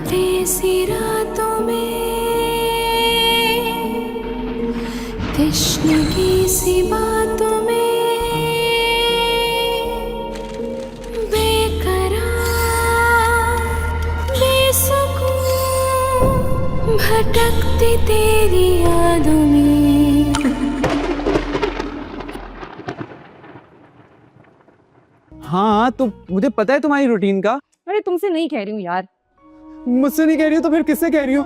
भटकते सी रातों में तश्नगी सी बातों में बेकरार बेसुकून भटकती तेरी यादों में। हाँ तो मुझे पता है तुम्हारी रूटीन का। अरे तुमसे नहीं कह रही हूँ यार। मुझसे नहीं कह रही हो तो फिर किससे कह रही हो?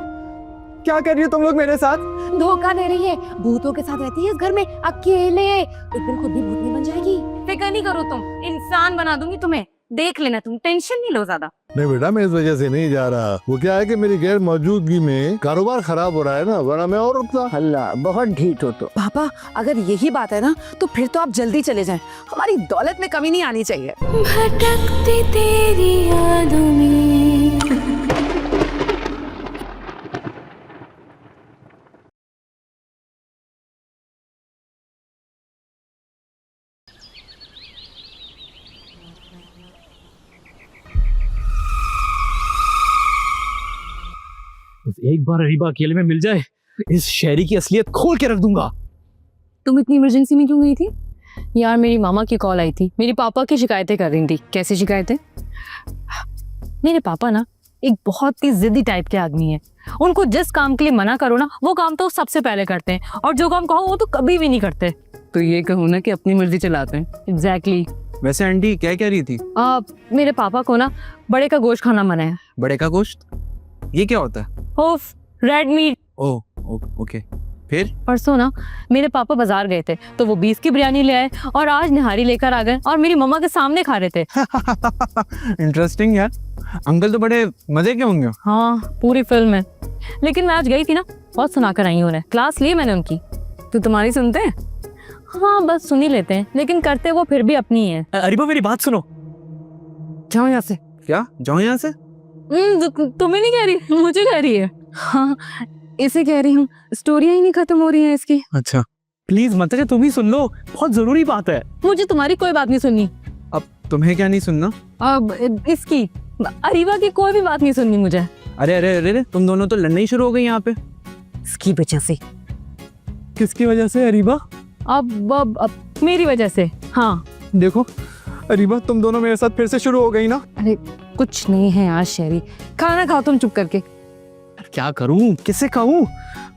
क्या कर रही हो तुम लोग मेरे साथ? धोखा दे रही है, भूतों के साथ रहती है इस घर में अकेले। एक दिन खुद भी भूतनी बन जाएगी। फिक्र नहीं करो तुम, इंसान बना दूंगी तुम्हें, देख लेना, तुम टेंशन नहीं लो ज्यादा। नहीं बेटा, मैं इस वजह से नहीं जा रहा। वो क्या है कि मेरी गैर मौजूदगी में कारोबार खराब हो रहा है ना, वरना मैं और रुकता। अल्लाह बहुत ढीठ हो तो। पापा अगर यही बात है ना तो फिर तो आप जल्दी चले जाएं, हमारी दौलत में कमी नहीं आनी चाहिए। भटकती तेरी यादों में। बस एक बार अरीबा अकेले में मिल जाए, इस शहरी की असलियत खोल के रख दूंगा। तुम इतनी इमरजेंसी में क्यों गई थी? यार मेरी मामा की कॉल आई थी, मेरी पापा की शिकायतें कर रही थी। कैसी शिकायतें? मेरे पापा ना एक बहुत ही जिद्दी टाइप के आदमी है। उनको जिस काम के लिए मना करो ना, वो काम तो सबसे पहले करते हैं, और जो काम कहो वो तो कभी भी नहीं करते। तो ये कहूँ ना कि अपनी मर्जी चलाते हैं। एग्जैक्टली। वैसे आंटी क्या कह रही थी? मेरे पापा को ना बड़े का गोश्त खाना मना है। बड़े का गोश्त? ये क्या होता है? ओफ, रेड मीट। Oh okay. फिर परसों ना मेरे पापा बाजार गए थे तो वो 20 की बिरयानी ले आए और आज निहारी लेकर आ गए और मेरी मम्मा के सामने खा रहे थे। इंटरेस्टिंग यार। अंकल तो बड़े मजे के होंगे। हाँ पूरी फिल्म है। लेकिन मैं आज गई थी ना, बहुत सुनाकर आई हूँ उन्हें, क्लास ली मैंने उनकी। तो तुम्हारी सुनते हैं? हाँ बस सुन ही लेते हैं, लेकिन करते वो फिर भी अपनी है। अरीबा मेरी बात सुनो। जाओ यहाँ से। क्या जाओ यहाँ से? तुम्हें नहीं कह रही, मुझे कह रही है। हाँ इसे कह रही हूँ, स्टोरियाँ ही नहीं खत्म हो रही हैं इसकी। अच्छा प्लीज मत, तुम ही सुन लो, बहुत जरूरी बात है। मुझे तुम्हारी कोई बात नहीं सुननी। अब तुम्हें क्या नहीं सुनना? अब इसकी अरीबा की कोई भी बात नहीं सुननी मुझे। अरे अरे अरे अरे, तुम दोनों तो लड़ने ही शुरू हो गई यहाँ पे। इसकी वजह से। किसकी वजह से अरीबा? अब मेरी वजह से। हाँ देखो अरीबा, तुम दोनों मेरे साथ फिर से शुरू हो गई ना। अरे कुछ नहीं है यार शहरी, खाना खाओ तुम चुप करके। क्या करूं, किससे कहूं?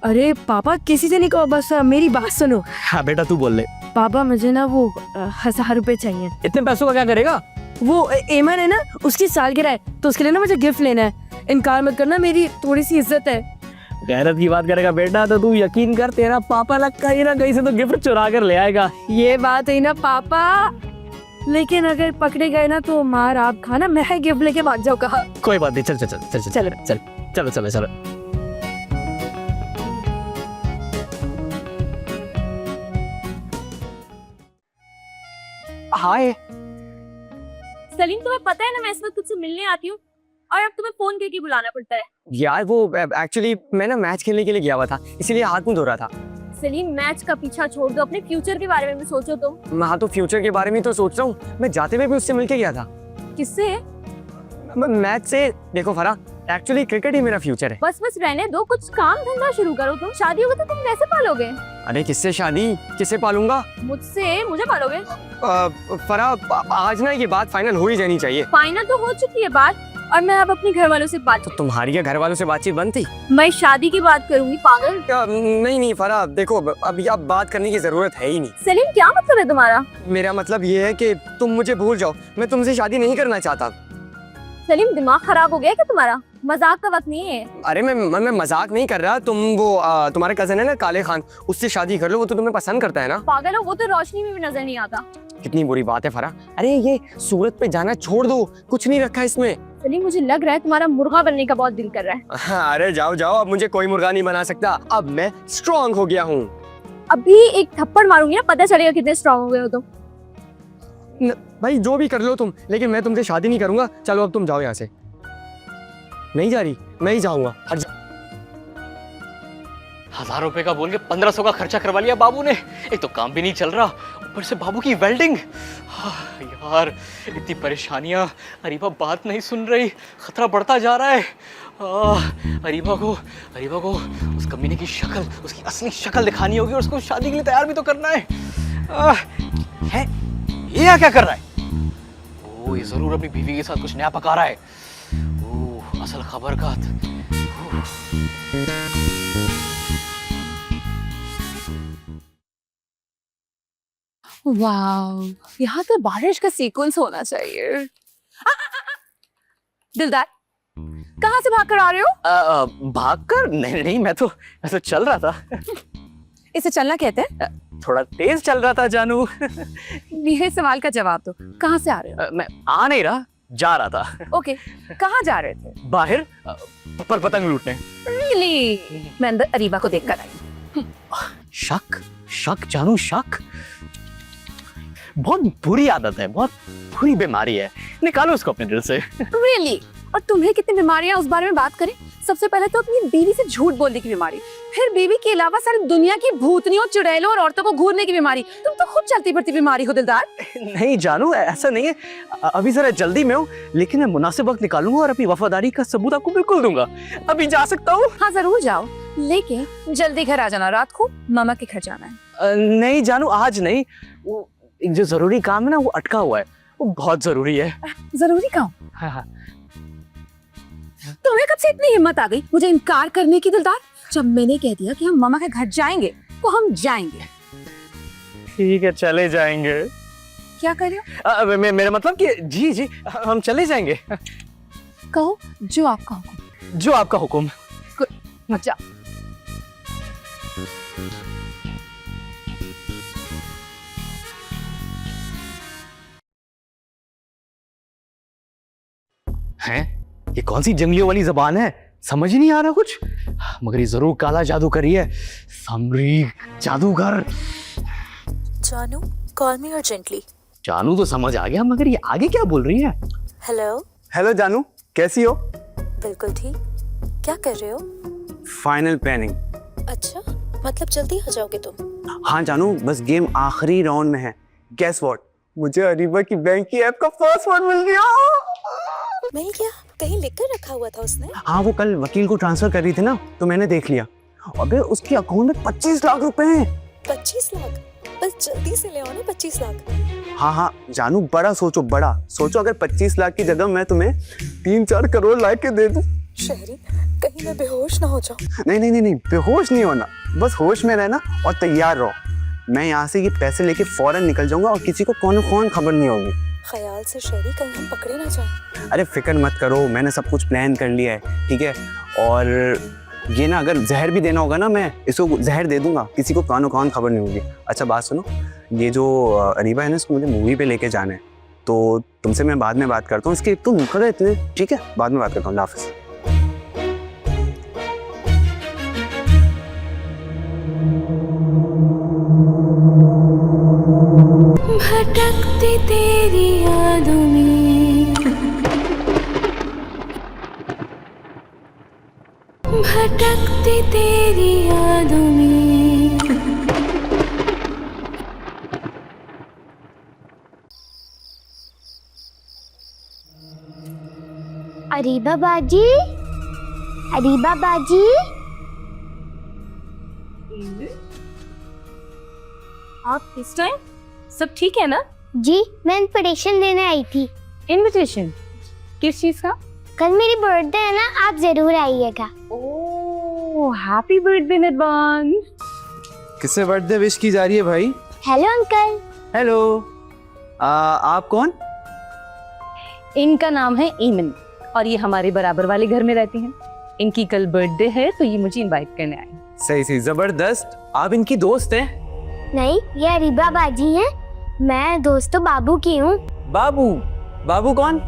अरे पापा किसी से नहीं कहो, बस मेरी बात सुनो। हाँ बेटा तू बोल ले। पापा मुझे ना वो 1000 रुपए चाहिए। इतने पैसों का क्या करेगा? वो एमन है ना, उसकी सालगिरह है, तो उसके लिए ना मुझे गिफ्ट लेना है। इनकार मत करना, मेरी थोड़ी सी इज्जत है। गैरत की बात करेगा बेटा तो तू यकीन कर, तेरा पापा लगता है ना कहीं से तो गिफ्ट चुरा कर ले आएगा। ये बात है ना पापा, लेकिन अगर पकड़े गए ना तो मार आप खाना, मैं गिफ्ट लेके भाग जाऊँ कहा। कोई बात नहीं, चल चल चल चल चल चलो। चल चलो चलो चलो। हाय सलीम, तुम्हें पता है ना मैं इस वक्त तुझसे मिलने आती हूँ और अब तुम्हें फोन करके बुलाना पड़ता है। यार वो एक्चुअली मैं ना मैच खेलने के लिए गया हुआ था, इसीलिए हाथ मुंह धो रहा था। सलीम मैच का पीछा छोड़ दो, अपने फ्यूचर के बारे में भी सोचो तुम। हाँ तो फ्यूचर के बारे में तो सोच रहा हूँ। मैं जाते हुए भी उससे मिलके गया था। किससे? मैच से। देखो फरा, एक्चुअली क्रिकेट ही मेरा फ्यूचर है। बस रहने दो, कुछ काम धंधा शुरू करो। तुम शादी होगी तो तुम कैसे पालोगे? अरे किससे शादी, किससे पालूंगा? मुझसे? मुझे पालोगे? फरा आज ना ये बात फाइनल हो ही जानी चाहिए। फाइनल तो हो चुकी है बात, और मैं अब अपने घर वालों से बात। तो तुम्हारी क्या घर वालों से बातचीत बंद थी? मैं शादी की बात करूंगी पागल। नहीं फरा, देखो अभी अब बात करने की जरूरत है ही नहीं। सलीम क्या मतलब है तुम्हारा? मेरा मतलब ये है कि तुम मुझे भूल जाओ, मैं तुमसे शादी नहीं करना चाहता। सलीम दिमाग खराब हो गया क्या तुम्हारा? मजाक का वक्त नहीं है। अरे मैं मजाक नहीं कर रहा। तुम वो तुम्हारे कजन है ना काले खान, उससे शादी कर लो, वो तो तुम्हें पसंद करता है ना। पागल हो, वो तो रोशनी में भी नजर नहीं आता। कितनी बुरी बात है फरा। अरे ये सूरत पे जाना छोड़ दो, कुछ नहीं रखा इसमें। सलीम मुझे लग रहा है तुम्हारा मुर्गा बनने का बहुत दिल कर रहा है। हाँ, अरे जाओ जाओ, अब मुझे कोई मुर्गा नहीं बना सकता। अब मैं स्ट्रॉन्ग हो गया हूँ। अभी एक थप्पड़ मारूंगी ना, पता चलेगा कितने स्ट्रॉन्ग हो गए हो तुम। भाई जो भी कर लो तुम, लेकिन मैं तुमसे शादी नहीं करूंगा। चलो अब तुम जाओ यहाँ से। नहीं जा रही? मैं ही जाऊंगा। 1000 रुपए का बोल के 1500 का खर्चा करवा लिया बाबू ने। एक तो काम भी नहीं चल रहा, ऊपर से बाबू की वेल्डिंग। यार इतनी परेशानियां। अरीबा बात नहीं सुन रही, खतरा बढ़ता जा रहा है। अरीबा को उस कमीने की शक्ल, उसकी असली शक्ल दिखानी होगी और उसको शादी के लिए तैयार भी तो करना है। है ये यहाँ क्या कर रहा है? ओ, ये जरूर अपनी बीवी के साथ कुछ नया पका रहा है। ओ, असल खबर का वाह, यहाँ तो बारिश का सीक्वेंस होना चाहिए। दिलदार, कहाँ से भाग कर आ रहे हो? भागकर? नहीं, मैं तो चल रहा था। इसे चलना कहते हैं? थोड़ा तेज चल रहा था जानू। मेरे सवाल का जवाब दो, कहाँ से आ रहे हो? मैं आ नहीं रहा, जा रहा था। ओके, कहाँ जा रहे थे? बाहर पर पतंग लूटने। रियली? मैं अंदर अरीबा को देख कर आई। शक जानू, शक बहुत बुरी आदत है, बहुत बुरी बीमारी है, निकालो उसको अपने दिल से। रियली? और तुम्हें कितनी बीमारियां, उस बारे में बात करें। सबसे पहले तो अपनी बीवी से झूठ बोलने की बीमारी, फिर बीवी के अलावा सारी दुनिया की भूतनियों, चुड़ैलों और औरतों को घूरने की बीमारी। तुम तो खुद चलती फिरती बीमारी हो दिलदार। नहीं जानू, ऐसा नहीं है। अभी जरा जल्दी में हूँ, लेकिन मैं मुनासिब वक्त निकालूंगा और अपनी वफादारी का सबूत आपको बिल्कुल दूंगा। अभी जा सकता हूँ? हाँ जरूर जाओ, लेकिन जल्दी घर आ जाना, रात को मामा के घर जाना है। नहीं जानू, आज नहीं। वो एक जो जरूरी काम है ना, वो अटका हुआ है, वो बहुत जरूरी है। जरूरी काम? हाँ। तुम्हें कब से इतनी हिम्मत आ गई मुझे इनकार करने की दिलदार? जब मैंने कह दिया कि हम मामा के घर जाएंगे तो हम जाएंगे। ठीक है, चले जाएंगे। क्या कर रहे हो? मेरा मतलब कि जी हम चले जाएंगे। कहो जो आपका हुक्म। जो आपका हुक्म। मत जाओ। हैं? ये कौन सी जंगलियों वाली जबान है? समझ ही नहीं आ रहा कुछ, मगर ये जरूर काला जादू करी है। समरी जादूगर। जानू, कॉल मी अर्जेंटली। जानू तो समझ आ गया, मगर ये आगे क्या बोल रही है? हेलो। हेलो जानू, कैसी हो? बिल्कुल ठीक। क्या कर रहे हो? Final planning. अच्छा, मतलब जल्दी आ जाओगे तुम? हाँ जानू, बस गेम आखिरी राउंड में है। गेस व्हाट, मुझे अरीबा की बैंक की ऐप का पासवर्ड मिल गया। मिल गया? कहीं लिख कर रखा हुआ था उसने? हाँ, वो कल वकील को ट्रांसफर कर रही थी ना, तो मैंने देख लिया। अबे उसके अकाउंट में 25 लाख रुपए हैं। 25 लाख? बस जल्दी से ले आओ ना 25 लाख। हाँ जानू, बड़ा सोचो, बड़ा सोचो। अगर 25 लाख की जगह मैं तुम्हें 3-4 करोड़ ला के दे दूं। शहरी, कहीं मैं बेहोश ना हो जाऊं। नहीं, बेहोश नहीं होना, बस होश में रहना और तैयार रहो। मैं यहाँ से ये पैसे लेके फौरन निकल जाऊंगा और किसी को कौन खबर नहीं होगी। ख्याल से शहरी, कहीं हम पकड़े ना जाएं। अरे फिक्र मत करो, मैंने सब कुछ प्लान कर लिया है, ठीक है। और ये ना, अगर जहर भी देना होगा ना, मैं इसको जहर दे दूंगा, किसी को कौन खबर नहीं होगी। अच्छा बात सुनो, ये जो अरीबा है ना, इसको मुझे मूवी पे लेके जाना है, तो तुमसे मैं बाद में बात करता हूँ। इसके तुम खड़े इतने, ठीक है, बाद में बात करता हूँ। अल्लाह हाफ़िज़। भटकती तेरी यादों में, भटकती तेरी यादों में। अरीबा बाजी, अरीबा बाजी। आप इस टाइम? सब ठीक है ना? जी, मैं इन्विटेशन देने आई थी। इनविटेशन? किस चीज का? कल मेरी बर्थडे है ना, आप जरूर आइएगा। ओह, हैप्पी बर्थडे इन एडवांस। किससे बर्थडे विश की जा रही है भाई? Hello uncle. हेलो, आप कौन? इनका नाम है ईमन और ये हमारे बराबर वाले घर में रहती हैं। इनकी कल बर्थडे है तो ये मुझे इनवाइट करने आई। सही, जबरदस्त। आप इनकी दोस्त हैं? नहीं, ये अरीबा बाजी है। मैं दोस्त तो बाबू की हूँ। बाबू कौन?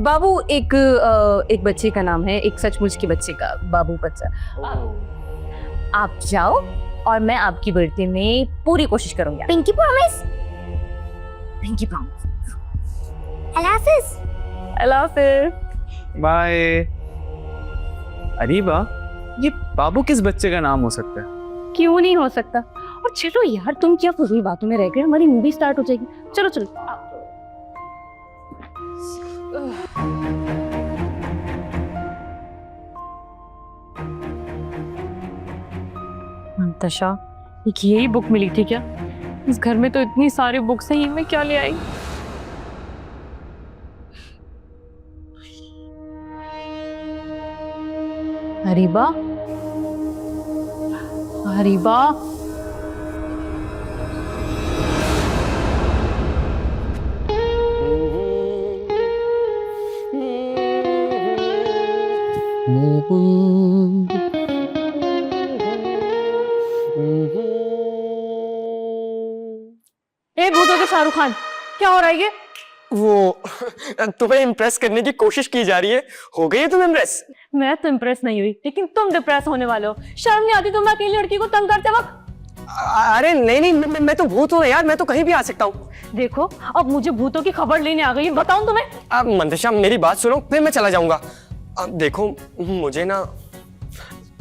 बाबू एक बच्चे का नाम है, एक सचमुच के बच्चे का, बाबू बच्चा। आप जाओ और मैं आपकी बर्थडे में पूरी कोशिश करूंगी। Pinky promise. Pinky promise. अल्लाह हाफिज। अल्लाह हाफिज। बाय। अरीबा, ये बाबू किस बच्चे का नाम हो सकता है? क्यों नहीं हो सकता? और चलो यार, तुम क्या फजूल बातों में रह गए, हमारी मूवी स्टार्ट हो जाएगी। चलो मंतशा, एक यही बुक मिली थी क्या? इस घर में तो इतनी सारी बुक्स हैं, ये मैं क्या ले आई? हरीबा, हरीबा, ए भूतों के शाहरुख खान, क्या हो रहा है ये? वो तुम्हें इम्प्रेस करने की कोशिश की जा रही है, हो गई है तुम इम्प्रेस? मैं तो इम्प्रेस नहीं हुई, लेकिन तुम डिप्रेस होने वाले हो। शर्म नहीं आती तुम्हें अकेली लड़की को तंग करते वक्त? अरे नहीं, मैं तो भूत हूँ यार, मैं तो कहीं भी आ सकता हूँ। देखो, अब मुझे भूतों की खबर लेने आ गई है, बताऊं तुम्हें? अब मंतशा मेरी बात सुनो, फिर मैं चला जाऊंगा। अब देखो, मुझे ना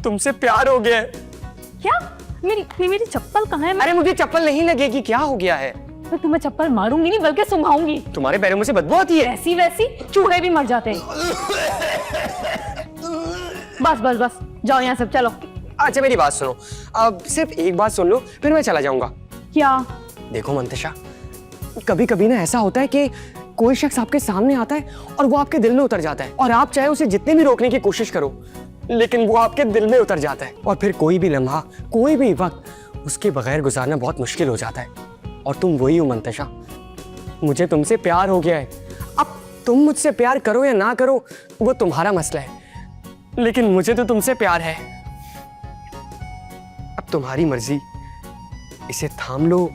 तुमसे प्यार हो गया है। क्या? मेरी चप्पल कहाँ है? अरे मुझे चप्पल नहीं लगेगी, क्या हो गया है? मैं तुम्हें चप्पल मारूंगी नहीं, बल्कि सुंघाऊंगी। तुम्हारे पैरों में से बदबू आती है। ऐसी वैसी चूहे भी मर जाते हैं। बस जाओ यहाँ से, चलो। अच्छा मेरी बात सुनो, अब सिर्फ एक बात सुन लो, फिर मैं चला जाऊंगा। क्या? देखो मंतशा, कभी कभी ना ऐसा होता है कि कोई शख्स आपके सामने आता है और वो आपके दिल में उतर जाता है, और आप चाहे उसे जितने भी रोकने की कोशिश करो, लेकिन वो आपके दिल में उतर जाता है, और फिर कोई भी लम्हा, कोई भी वक्त उसके बगैर गुजारना बहुत मुश्किल हो जाता है। और तुम वही हो मंतशा, मुझे तुमसे प्यार हो गया है। अब तुम मुझसे प्यार करो या ना करो वो तुम्हारा मसला है, लेकिन मुझे तो तुमसे प्यार है। अब तुम्हारी मर्जी, इसे थाम लो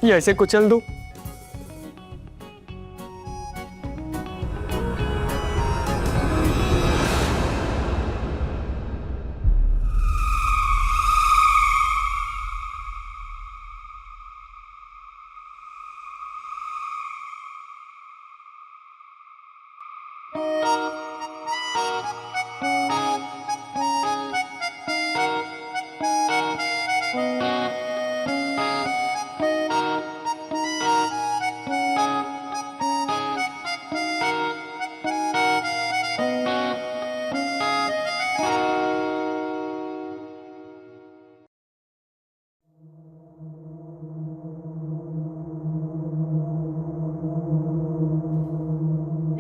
या इसे कुचल दो।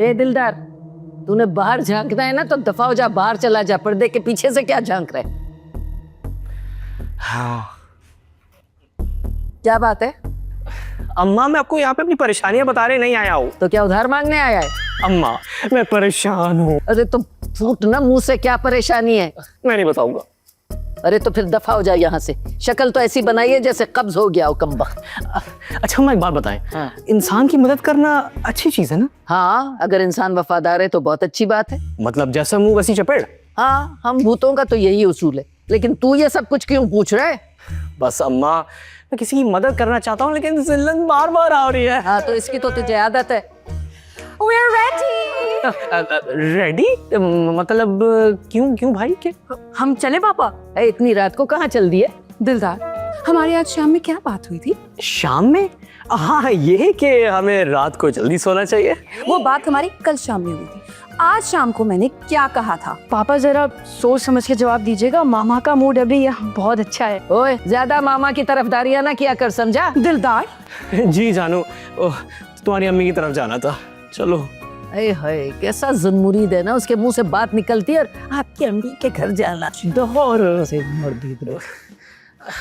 ए दिलदार, तूने बाहर झांकना है ना तो दफा हो जा, बाहर चला जा। पर्दे के पीछे से क्या झांक रहा है? हाँ क्या बात है? अम्मा मैं आपको यहाँ पे अपनी परेशानियां बता रहे नहीं आया हूँ। तो क्या उधार मांगने आया है? अम्मा मैं परेशान हूँ। अरे तो फूट ना मुंह से, क्या परेशानी है? मैं नहीं बताऊंगा। अरे तो फिर दफा हो जा यहाँ से। शक्ल तो ऐसी बनाई है जैसे कब्ज हो गया हो कमबख्त। अच्छा अम्मा एक बात बताएं, हाँ। इंसान की मदद करना अच्छी चीज है ना? हाँ, अगर इंसान वफादार है तो बहुत अच्छी बात है। मतलब जैसा मुंह वैसी चपेड़। हाँ, हम भूतों का तो यही उसूल है। लेकिन तू ये सब कुछ क्यों पूछ रहा है? बस अम्मा मैं किसी की मदद करना चाहता हूँ, लेकिन जिल्लत बार बार आ रही है। हाँ तो इसकी तो तुझे आदत है। We're ready. रेडी? मतलब क्यों भाई के? हम चले पापा? इतनी रात को कहाँ चल दिए? दिलदार, हमारी आज शाम में क्या बात हुई थी? शाम में? हाँ ये कि हमें रात को जल्दी सोना चाहिए। वो बात हमारी कल शाम में हुई थी। आज शाम को मैंने क्या कहा था? पापा जरा सोच समझ के जवाब दीजिएगा, मामा का मूड अभी बहुत अच्छा है। ओए, ज्यादा मामा की तरफदारियां ना किया कर, समझा? दिलदार, जी जानू, तुम्हारी अम्मी की तरफ जाना था, चलो। अरे हाय, कैसा ज़ुनमुरीद है ना, उसके मुंह से बात निकलती है और आपकी अम्मी के घर जाना। दोहर से मर्दी दो।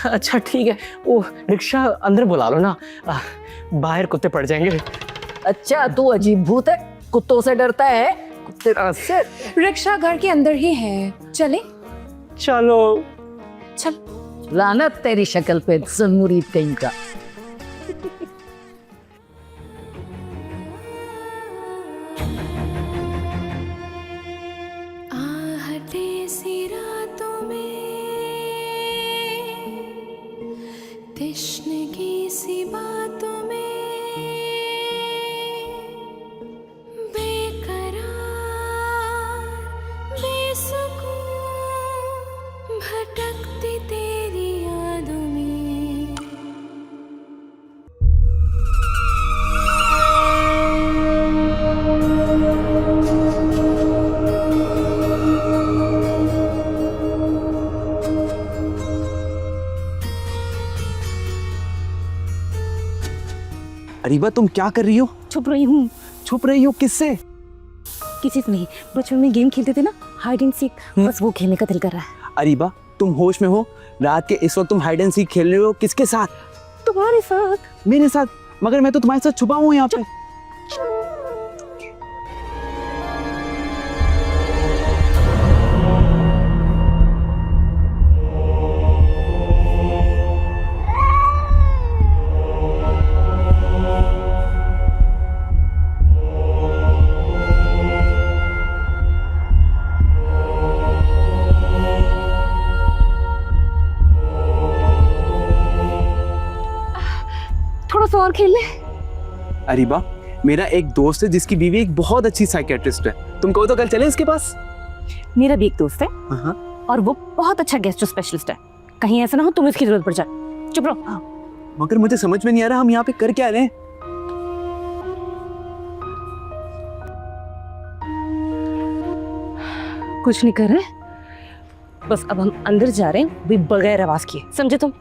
अच्छा ठीक है, वो रिक्शा अंदर बुला लो ना, बाहर कुत्ते पड़ जाएंगे। अच्छा तू अजीब भूत है, कुत्तों से डरता है? कुत्ते से? रिक्शा घर के अंदर ही है, चले? चलो। चल। लानत तेरी शक्ल पे, ज़ुनमुरीद कहीं का। तश्नगी सी बातों में बेकरार बेसुकून भटकती तेरी यादों में अरीबा तुम क्या कर रही हो? छुप रही हूँ। छुप रही हो किससे? किसी से नहीं, बचपन में गेम खेलते थे ना, हाइड एंड सीक, बस वो खेलने का दिल कर रहा है। अरीबा तुम होश में हो? रात के इस वक्त तुम हाइड एंड सीक खेल रहे हो, किसके साथ? तुम्हारे साथ। मेरे साथ? मगर मैं तो तुम्हारे साथ छुपा हूँ यहाँ पे। थोड़ा सा और खेल ले। अरीबा मेरा एक दोस्त है जिसकी बीवी एक बहुत अच्छी साइकियाट्रिस्ट है, तुम कहो तो कल चलें इसके पास? मेरा भी एक दोस्त है हाँ। और वो बहुत अच्छा गैस्ट्रो स्पेशलिस्ट है, कहीं ऐसा ना हो तुम्हें इसकी जरूरत पड़ जाए। चुप रहो। मगर मुझे समझ में नहीं आ रहा हम यहाँ पे कर क्या रहे हैं? कुछ नहीं कर रहे, बस अब हम अंदर जा रहे हैं भी बगैर आवाज किए, समझे तुम?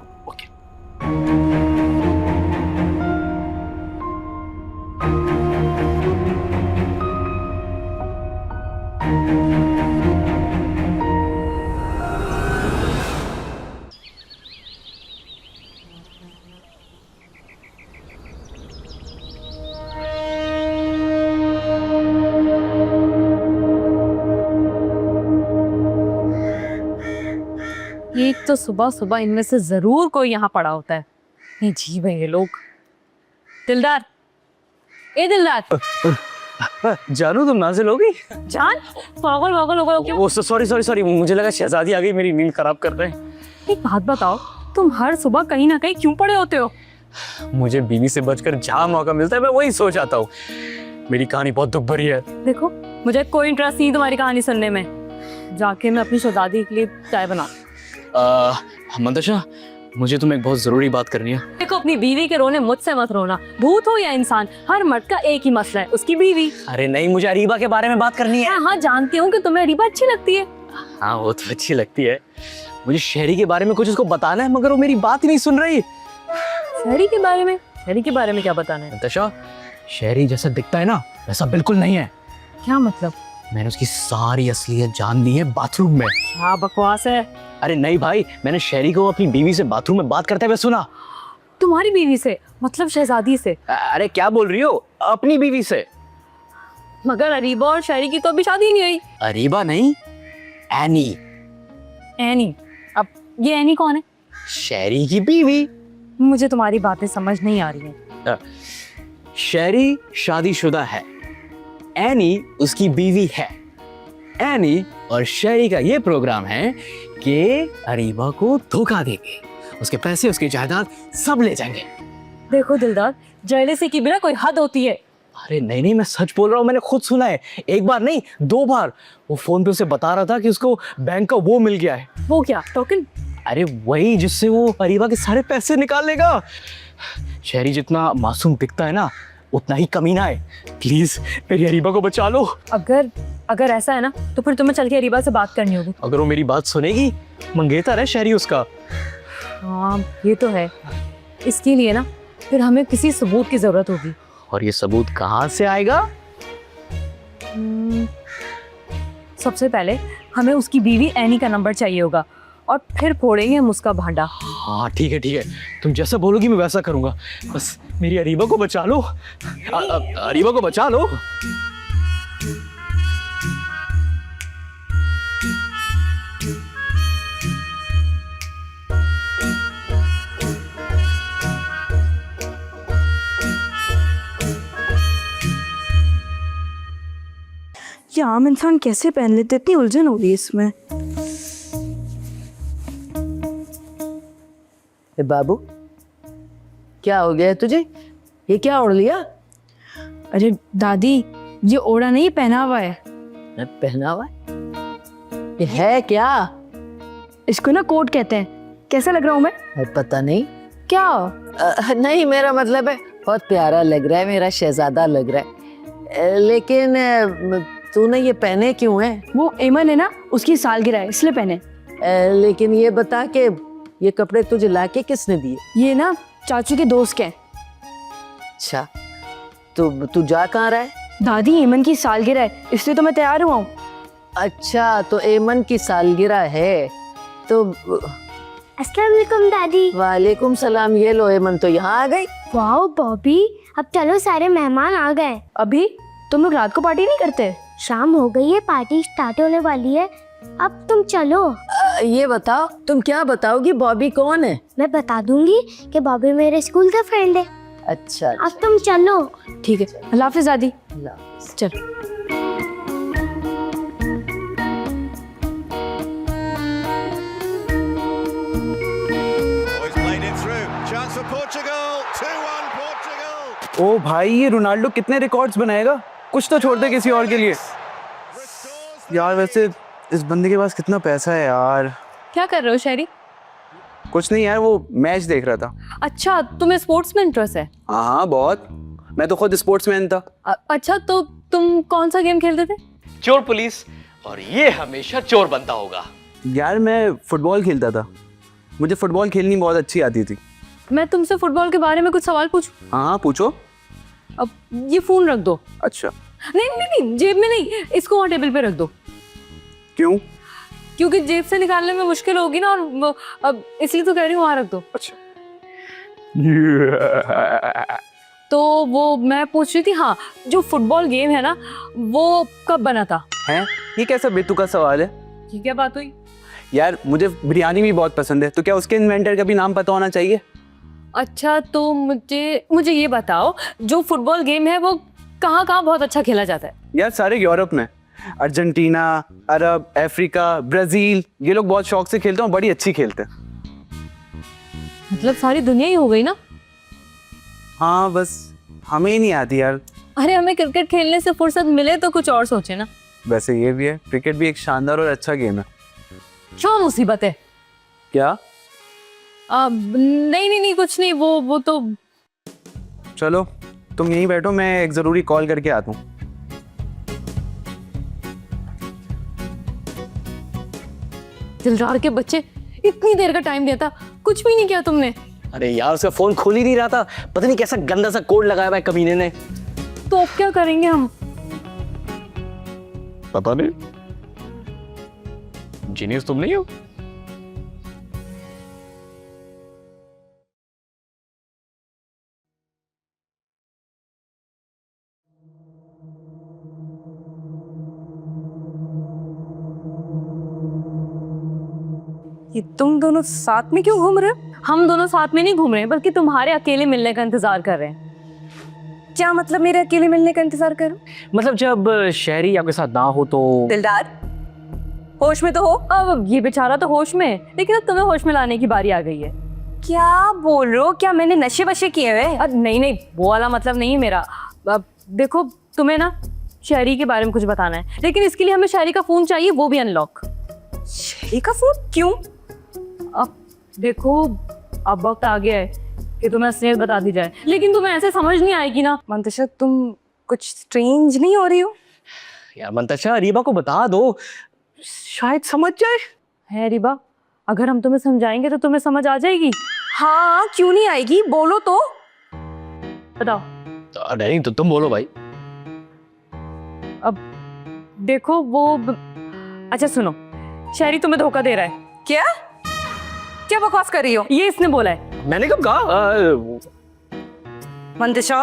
एक तो सुबह सुबह इनमें से जरूर कोई यहाँ पड़ा होता है। ये जीव है ये लोग। दिलदार, ए दिलदार। जानू तुम नाजिल हो गई? जान पागल पागल हो गए हो क्यों? ओ सॉरी मुझे लगा शहजादी आ गई, मेरी नींद खराब कर रहे हैं। एक बात बताओ, तुम हर सुबह कहीं ना कहीं क्यों पड़े होते हो? मुझे बीवी से बचकर जहाँ मौका मिलता है मैं वही सो जाता हूँ। मेरी कहानी बहुत दुख भरी है। देखो मुझे कोई इंटरेस्ट नहीं तुम्हारी कहानी सुनने में। जाके मैं अपनी शहजादी के लिए चाय बना। मंतशा, मुझे तुम्हें एक बहुत जरूरी बात करनी है। देखो अपनी बीवी के रोने मुझसे मत रोना। भूत हो या इंसान, हर मर्द का एक ही मसला है, उसकी बीवी। अरे नहीं, मुझे अरीबा के बारे में बात करनी है। हाँ जानती हूँ कि तुम्हें अरीबा अच्छी लगती है। हाँ वो तो अच्छी लगती है। मुझे शहरी के बारे में कुछ उसको बताना है, मगर वो मेरी बात ही नहीं सुन रही। शहरी के बारे में? शहरी के बारे में क्या बताना है? मंतशा, शहरी जैसा दिखता है ना वैसा बिल्कुल नहीं है। क्या मतलब? मैंने उसकी सारी असलियत जान ली है बाथरूम में। क्या बकवास है? अरे नहीं भाई, मैंने शहरी को अपनी बीवी से बाथरूम में बात करते हुए सुना। तुम्हारी बीवी से? मतलब शहजादी से? अरे क्या बोल रही हो, अपनी बीवी से। मगर अरीबा और शहरी की तो अभी शादी नहीं हुई। अरीबा नहीं, एनी। एनी? अब ये एनी कौन है? शहरी की बीवी। मुझे तुम्हारी बातें समझ नहीं आ रही है। शहरी शादीशुदा है, एनी उसकी बीवी है। एनी और शहरी का ये प्रोग्राम है कि अरीबा को धोखा देंगे, उसके पैसे उसकी जायदाद सब ले जाएंगे। देखो दिलदार, जेलसी की बिना कोई हद होती है। अरे नहीं मैं सच बोल रहा हूँ, मैंने खुद सुना है। एक बार नहीं 2 बार। वो फोन पे उसे बता रहा था कि उसको बैंक का वो मिल गया है। वो क्या, टोकन? अरे वही जिससे वो अरीबा के सारे पैसे निकाल लेगा। शहरी जितना मासूम दिखता है ना उतना ही कमीना है। प्लीज मेरी अरीबा को बचा लो। अगर ऐसा है ना तो फिर तुम्हें चल के अरीबा से बात करनी होगी। अगर वो मेरी बात सुनेगी, मंगेतर है शहरी उसका। हाँ ये तो है। इसके लिए ना फिर हमें किसी सबूत की जरूरत होगी। और ये सबूत कहाँ से आएगा? सबसे पहले हमें उसकी बीवी एनी का नंबर चाहिए होगा और फिर फोड़ेंगे हम उसका भांडा। हाँ ठीक है, तुम जैसा बोलोगी मैं वैसा करूंगा। बस मेरी अरीबा को बचा लो। अरीबा को बचा लो। ये आम इंसान कैसे पहन लेते, इतनी उलझन हो गई इसमें। बाबू क्या हो गया है तुझे? ये क्या ओढ़ लिया? अरे दादी, ये ओढ़ा नहीं पहना हुआ है। पहना हुआ है? ये है क्या? इसको ना कोट कहते हैं। कैसा लग रहा हूँ मैं? पता नहीं। क्या? नहीं मेरा मतलब है बहुत प्यारा लग रहा है, मेरा शहजादा लग रहा है। लेकिन तूने ये पहने क्यों है? वो एमन है ना, उसकी सालगिरह है इसलिए पहने। लेकिन ये बता के ये कपड़े तुझे लाके किसने दिए? ये ना चाचू के दोस्त के हैं। अच्छा तू जा कहाँ रहा है? दादी हेमन की सालगिरह है, इसलिए तो मैं तैयार हुआ हूँ। अच्छा, तो एमन की सालगिरह है तो अस्सलाम वालेकुम दादी। वालेकुम सलाम। ये लो, एमन तो यहाँ आ गई। वाओ बॉबी, अब चलो सारे मेहमान आ गए। अभी तुम लोग रात को पार्टी नहीं करते? शाम हो गई है, पार्टी स्टार्ट होने वाली है, अब तुम चलो। ये बताओ, तुम क्या बताओगी, बॉबी कौन है? मैं बता दूंगी कि बॉबी मेरे स्कूल का फ्रेंड है। अच्छा, अब तुम चलो। ठीक है, अल्लाह हाफिज दादी। चलो। ओ भाई, ये रोनाल्डो कितने रिकॉर्ड्स बनाएगा, कुछ तो छोड़ दे किसी और के लिए। यार वैसे इस बंदे के पास कितना पैसा है यार। क्या कर रहे हो शहरी? कुछ नहीं यार, वो मैच देख रहा था। अच्छा, तुम्हें स्पोर्ट्स में इंटरेस्ट है? हाँ हाँ बहुत, मैं तो खुद स्पोर्ट्समैन था। अच्छा, तो तुम कौन सा गेम खेलते थे? चोर पुलिस, और ये हमेशा चोर बनता होगा। यार मैं फुटबॉल खेलता था, मुझे फुटबॉल खेलनी बहुत अच्छी आती थी। मैं तुमसे फुटबॉल के बारे में कुछ सवाल पूछूं? हाँ पूछो। अब ये फोन रख दो। अच्छा। नहीं नहीं नहीं, जेब में नहीं, इसको वहाँ टेबल पे रख दो। क्यों? क्योंकि जेब से निकालने में मुश्किल होगी ना, और अब इसलिए तो कह रही हूँ वहाँ रख दो। अच्छा। तो वो मैं पूछ रही थी, हाँ, जो फुटबॉल गेम है ना, वो कब बना था? हैं? ये कैसा बेतुका सवाल है? ये क्या बात हुई? यार मुझे बिरयानी भी बहुत पसंद है, तो क्या उसके इन्वेंटर का भी नाम पता होना चाहिए? अच्छा, तो मुझे ये बताओ, जो फुटबॉल गेम है वो कहाँ कहाँ बहुत अच्छा खेला जाता है? यार सारे यूरोप में, अर्जेंटीना, अरब, अफ्रीका, ब्राजील, ये लोग बहुत शौक से खेलते हैं और बड़ी अच्छी खेलते हैं। मतलब सारी दुनिया ही हो गई ना? हाँ, बस हमें ही नहीं आती यार। अरे हमें क्रिकेट खेलने से फुर्सत मिले तो कुछ और सोचे ना। वैसे ये भी है, क्रिकेट भी एक शानदार और अच्छा गेम है। क्या मुसीबत है? क्या? नहीं नहीं नहीं, कुछ नहीं, वो तो। चलो तुम यहीं बैठो, मैं एक जरूरी कॉल करके आता हूँ। दिलदार के बच्चे, इतनी देर का टाइम दिया था, कुछ भी नहीं किया तुमने। अरे यार, उसका फोन खोल ही नहीं रहा था, पता नहीं कैसा गंदा सा कोड लगाया हुआ है कमीने ने। तो अब क्या करेंगे हम? पता नहीं, जीनियस तुम नहीं हो। ये तुम दोनों साथ में क्यों घूम रहे हो? हम दोनों साथ में नहीं घूम रहे हैं, बल्कि तुम्हारे अकेले मिलने का इंतजार कर रहे हैं। क्या मतलब मेरे अकेले मिलने का इंतजार करो? मतलब जब शहरी आपके साथ ना हो तो। दिलदार, होश में तो हो? अब ये बेचारा तो होश में है, लेकिन अब तुम्हें होश में लाने की बारी आ गई है। क्या बोल रहे हो? क्या मैंने नशे वशे किए हुए? नहीं नहीं, वो वाला मतलब नहीं है मेरा। अब देखो, तुम्हें ना शहरी के बारे में कुछ बताना है, लेकिन इसके लिए हमें शहरी का फोन चाहिए, वो भी अनलॉक। शहरी का फोन? क्यों? अब देखो, अब वक्त आ गया है कि तुम्हें असलियत बता दी जाए, लेकिन तुम्हें ऐसे समझ नहीं आएगी ना। मंतशा, तुम कुछ स्ट्रेंज नहीं हो रही हो? यार मंतशा, रीबा को बता दो, शायद समझ जाए। है रिबा, अगर हम तुम्हें समझाएंगे तो तुम्हें समझ आ जाएगी। हाँ, क्यों नहीं आएगी, बोलो तो। बताओ। नहीं तो तुम बोलो भाई। अब देखो अच्छा सुनो, शहरी तुम्हें धोखा दे रहा है। क्या क्या बकवास कर रही हो? ये इसने बोला है। मैंने कब कहा? मंतशा,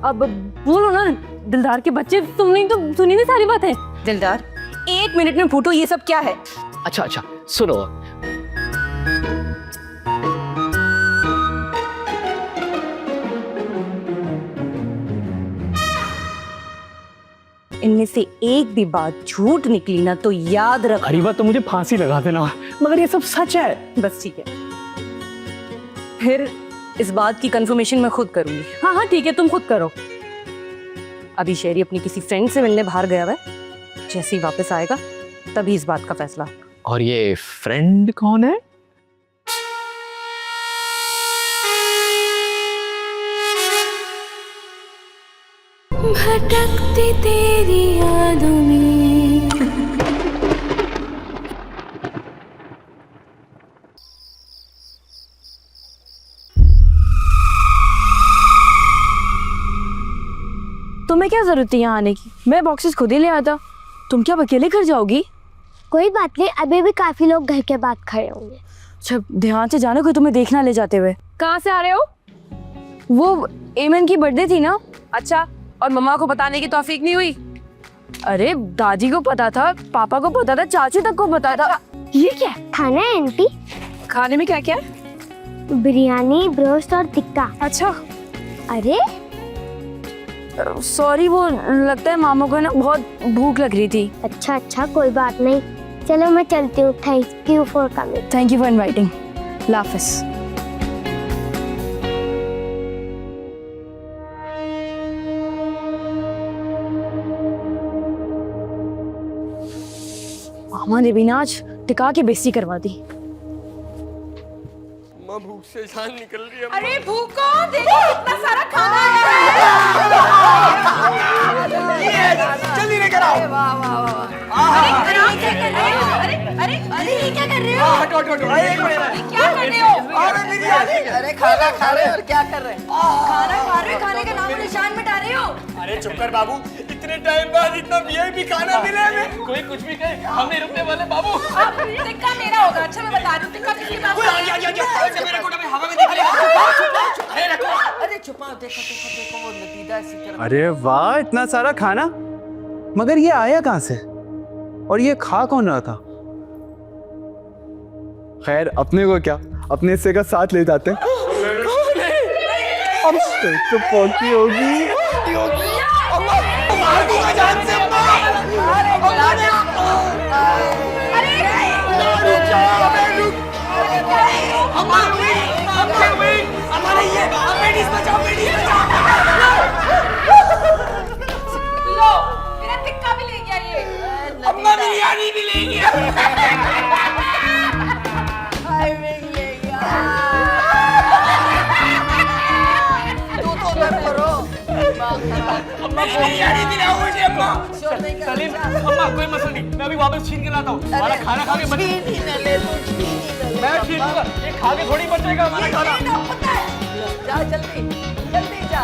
अब बोलो ना दिलदार के बच्चे, तुमने तो सुनी नहीं सारी बातें। दिलदार, 1 मिनट में फूटो, ये सब क्या है? अच्छा अच्छा सुनो, इनमें से एक भी बात झूठ निकली ना तो याद रख। रीबा तो मुझे फांसी लगा देना, मगर ये सब सच है। बस ठीक है, फिर इस बात की कंफर्मेशन मैं खुद करूंगी। हाँ हाँ ठीक है, तुम खुद करो। अभी शेरी अपनी किसी फ्रेंड से मिलने बाहर गया हुआ है, जैसे ही वापस आएगा तभी इस बात का फैसला। और ये फ्रेंड कौन है? भटकती तेरी यादों में। तुम्हें क्या जरूरत थी यहाँ आने की? मैं बॉक्सेस खुद ही ले आता। तुम क्या अब अकेले घर जाओगी? कोई बात नहीं, अभी भी काफी लोग घर के बाहर खड़े होंगे। अच्छा ध्यान से जाना, कोई तुम्हें देखना ले जाते हुए। कहाँ से आ रहे हो? वो एमन की बर्थडे थी ना। अच्छा, और मम्मा को बताने की तौफीक नहीं हुई? अरे दादी को पता था, पापा को पता था, चाचू तक को पता था। ये क्या है? खाना है आंटी? खाने में क्या क्या है? बिरयानी, ब्रोस्ट और टिक्का। अच्छा, अरे सॉरी, वो लगता है मामा को ना बहुत भूख लग रही थी। अच्छा अच्छा, कोई बात नहीं। चलो मैं चलती हूँ। Thank you for coming. Thank you for inviting. लाफिस। मामा ने भी ना आज टिका के बेइज्जती करवा दी। माँ भूख से जान निकल रही है। अरे भूखो, देखो कितना सारा खाना है। जल्दी लेकर आओ। अरे ये क्या कर रहे हो? अरे ये क्या कर रहे हो? हटो हटो हटो, एक मिनट। क्या कर रहे हो? अरे बिरयानी। अरे खाना खा रहे और क्या कर रहे हैं? खाना खा रहे हो, खाने का नाम निशान मिटा रहे हो। अरे चुप कर बाबू, इतने टाइम बाद इतना वीआईपी खाना मिले हमें। कोई कुछ भी कहे, हम नहीं रुकने वाले बाबू। टिक्का मेरा होगा। अच्छा मैं बता रही हूँ, टिक्का किसके पास है? मेरे कोटा में हवा में दिख रहा है। अरे रखो। अरे छुपाओ, देखो देखो देखो वो नतीजा इसी तरह। अरे वाह, इतना सारा खाना। मगर ये आया कहाँ से और ये खा कौन रहा था? खैर अपने को क्या, अपने हिस्से का साथ ले जाते हैं। अब तो पहुंची होगी। मार दूंगा जान से। हमारे ये लेडीज बचाओ, लेडीज बचाओ। लो, मेरा टिक्का भी ले गया ये। अम्मा बिरयानी भी ले गया। तू तो उधर करो। अम्मा बिरयानी दिलाओ मुझे अम्मा। सलीम, अम्मा कोई मसला नहीं, मैं अभी वापस छीन के लाता हूँ। हमारा खाना खा के बच। छीन ही न ले तू, छीन ही न ले। मैं छीन लूंगा, ये खा के थोड़ी बचेगा हमारा खाना। जा जल्दी जल्दी जा।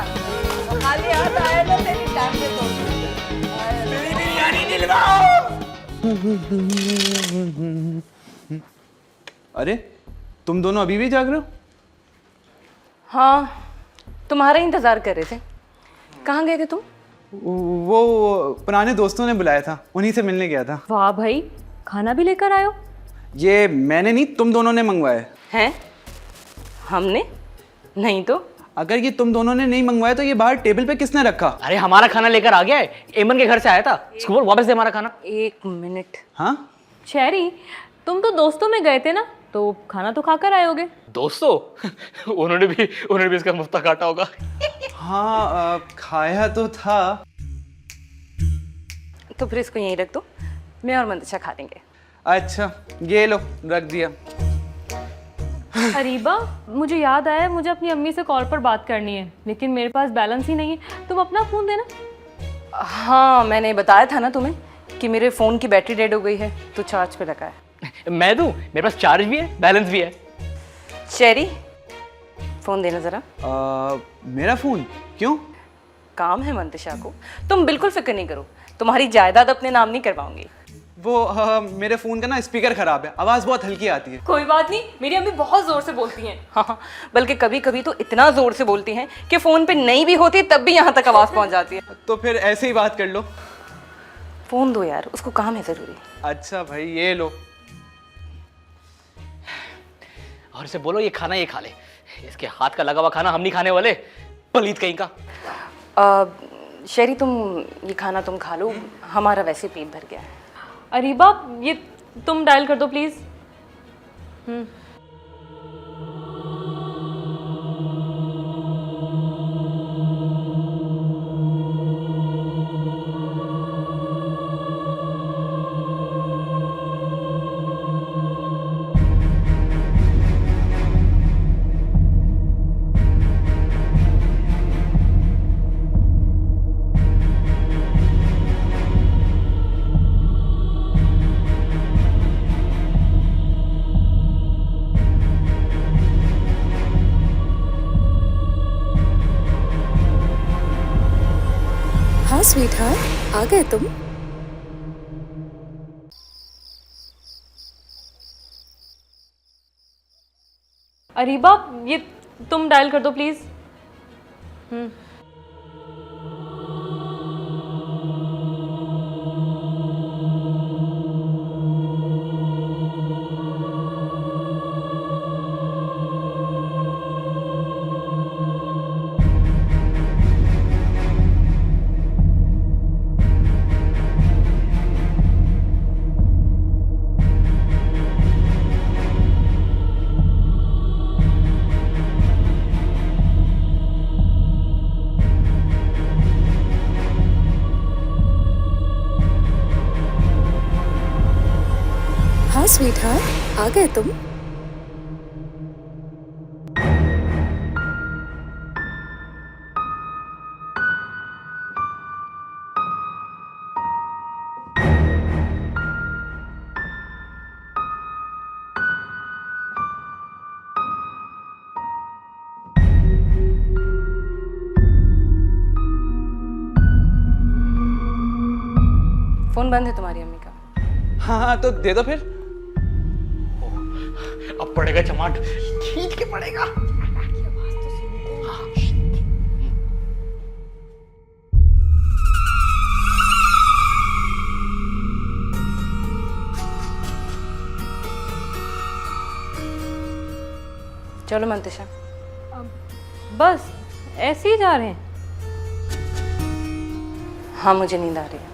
खाली हाथ आए ना तेरी टांग के तोड़ दूंगा। मेरी बिरयानी दिलवाओ। अरे तुम दोनों अभी भी जाग रहे हो? हाँ, तुम्हारा इंतजार कर रहे थे। कहाँ गए थे तुम? वो पुराने दोस्तों ने बुलाया था, उन्हीं से मिलने गया था। वाह भाई, खाना भी लेकर आयो। ये मैंने नहीं, तुम दोनों ने मंगवाया। हैं? हमने नहीं तो। अगर ये तुम दोनों ने नहीं मंगवाया तो ये बाहर टेबल पे किसने रखा? अरे हमारा खाना लेकर आ गया है, एमन के घर से आया था। इसको बोल वापस दे हमारा खाना। एक मिनट। हाँ शेरी, तुम तो दोस्तों में गए थे ना, तो खाना तो खाकर आए होगे। दोस्तों उन्होंने भी इसका मुफ्ता काटा होगा। हाँ, खाया तो था। तो फिर इसको यहीं रख दो, मैं और मंदिशा खा लेंगे। अच्छा ये लो, रख दिया। अरीबा, मुझे याद आया, मुझे अपनी अम्मी से कॉल पर बात करनी है, लेकिन मेरे पास बैलेंस ही नहीं है। तुम अपना फ़ोन देना। हाँ, मैंने बताया था ना तुम्हें कि मेरे फ़ोन की बैटरी डेड हो गई है, तो चार्ज पे लगा है। मैं दूं? मेरे पास चार्ज भी है, बैलेंस भी है। शेरी, फ़ोन देना ज़रा। मेरा फ़ोन क्यों? काम है मंदिशा को, तुम बिल्कुल फिक्र नहीं करो, तुम्हारी जायदाद अपने नाम नहीं करवाऊंगी। वो मेरे फ़ोन का ना स्पीकर ख़राब है, आवाज़ बहुत हल्की आती है। कोई बात नहीं, मेरी अम्मी बहुत ज़ोर से बोलती हैं। हाँ, बल्कि कभी कभी तो इतना ज़ोर से बोलती हैं कि फ़ोन पे नहीं भी होती तब भी यहाँ तक आवाज़ पहुँच जाती है। तो फिर ऐसे ही बात कर लो। फ़ोन दो यार, उसको काम है ज़रूरी। अच्छा भाई ये लो। और इसे बोलो ये खाना ये खा ले, इसके हाथ का लगा हुआ खाना हम नहीं खाने वाले, पलीत कहीं का। शेरी, तुम ये खाना तुम खा लो, हमारा वैसे पेट भर गया है। अरीबा, ये तुम डायल कर दो प्लीज़। स्वीट हार्ट, आ गए तुम? अरीबा, ये तुम डायल कर दो प्लीज। हाँ स्वीट हार्ट, आ गए तुम? फोन बंद है तुम्हारी अम्मी का। हाँ हाँ, तो दे दो फिर। अब पड़ेगा चमाट, खींच के पड़ेगा। चलो मंतशा, बस ऐसे ही जा रहे हैं। हाँ, मुझे नींद आ रही है।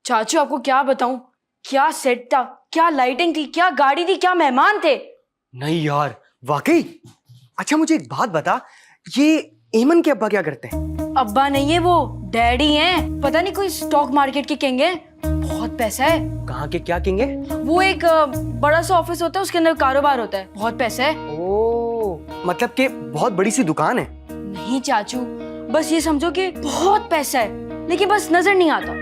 चाचू आपको क्या बताऊं, क्या सेट था, क्या लाइटिंग थी, क्या गाड़ी थी, क्या मेहमान थे। नहीं यार, वाकई। अच्छा मुझे एक बात बता, ये एमन के अब्बा क्या करते हैं? अब्बा नहीं है वो, डैडी हैं। पता नहीं कोई स्टॉक मार्केट के किंग हैं। बहुत पैसा है। कहाँ के क्या किंग है? वो एक बड़ा सा ऑफिस होता है, उसके अंदर कारोबार होता है। बहुत पैसा है। ओ, मतलब कि बहुत बड़ी सी दुकान है। नहीं चाचू, बस ये समझो कि बहुत पैसा है, लेकिन बस नजर नहीं आता।